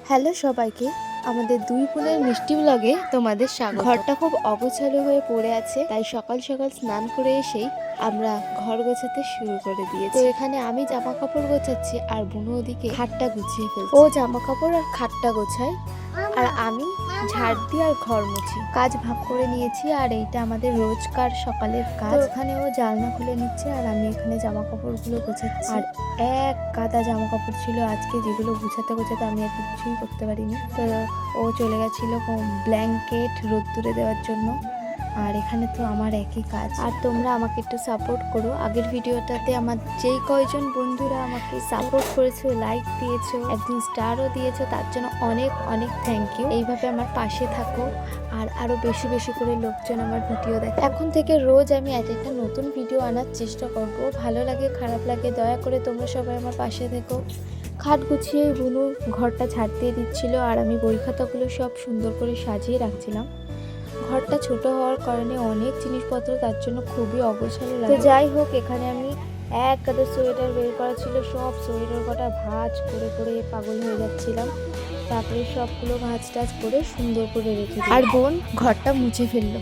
Hello সবাইকে, আমাদের দুই বোনের মিষ্টি ব্লগে তোমাদের স্বাগত। ঘরটা খুব অগোছালো হয়ে পড়ে আছে, তাই সকাল সকাল স্নান করে এসেই আমরা ঘর গোছাতে শুরু করে দিয়েছি। তো এখানে আমি জামা কাপড় গোছাচ্ছি আর বুনু ওদিকে খাটটা গুছিয়ে ফেলছি। ও জামা কাপড় আর খাটটা গোছায় আর আমি ঝাড় দিয়ে আর ঘর মুছি। কাজ ভাগ করে নিয়েছি আর এইটা আমাদের রোজকার সকালের কাজ। ওখানে ও জানলা খুলে নিচ্ছে আর আমি এখানে জামা কাপড়গুলো গোছাচ্ছি। আর এক গাদা জামা কাপড় ছিল আজকে, যেগুলো গুছাতে গোছাতে আমি আর কিছুই করতে পারিনি। তো ও চলে গেছিল ব্ল্যাঙ্কেট রোদ্দুরে দেওয়ার জন্য। আর এখানে তো আমার একই কাজ। আর তোমরা আমাকে একটু সাপোর্ট করো। আগের ভিডিওটাতে আমার যেই কয়জন বন্ধুরা আমাকে সাপোর্ট করেছো, লাইক দিয়েছো, একদিন স্টারও দিয়েছো, তার জন্য অনেক অনেক থ্যাংক ইউ। এইভাবে আমার পাশে থাকো আর আরো বেশি বেশি করে লোকজন আমার ভিডিও দেখে। এখন থেকে রোজ আমি একটা নতুন ভিডিও আনার চেষ্টা করব। ভালো লাগে খারাপ লাগে, দয়া করে তোমরা সবাই আমার পাশে থেকো। খাট গুছিয়ে বুনু ঘরটা ঝাড় দিয়ে দিচ্ছিল আর আমি বই খাতাগুলো সব সুন্দর করে সাজিয়ে রাখছিলাম। ঘরটা ছোট হওয়ার কারণে অনেক জিনিসপত্র, তার জন্য খুবই অগোছালো লাগে। তো যাই হোক, এখানে আমি এক গাদা সোয়েটার বের করা ছিল, সব সোয়েটার কটা ভাঁজ করে করে পাগল হয়ে যাচ্ছিলাম। তারপরে সবগুলো ভাঁজ টাজ করে সুন্দর করে রেখে দিই। আর বোন ঘরটা মুছে ফেললো।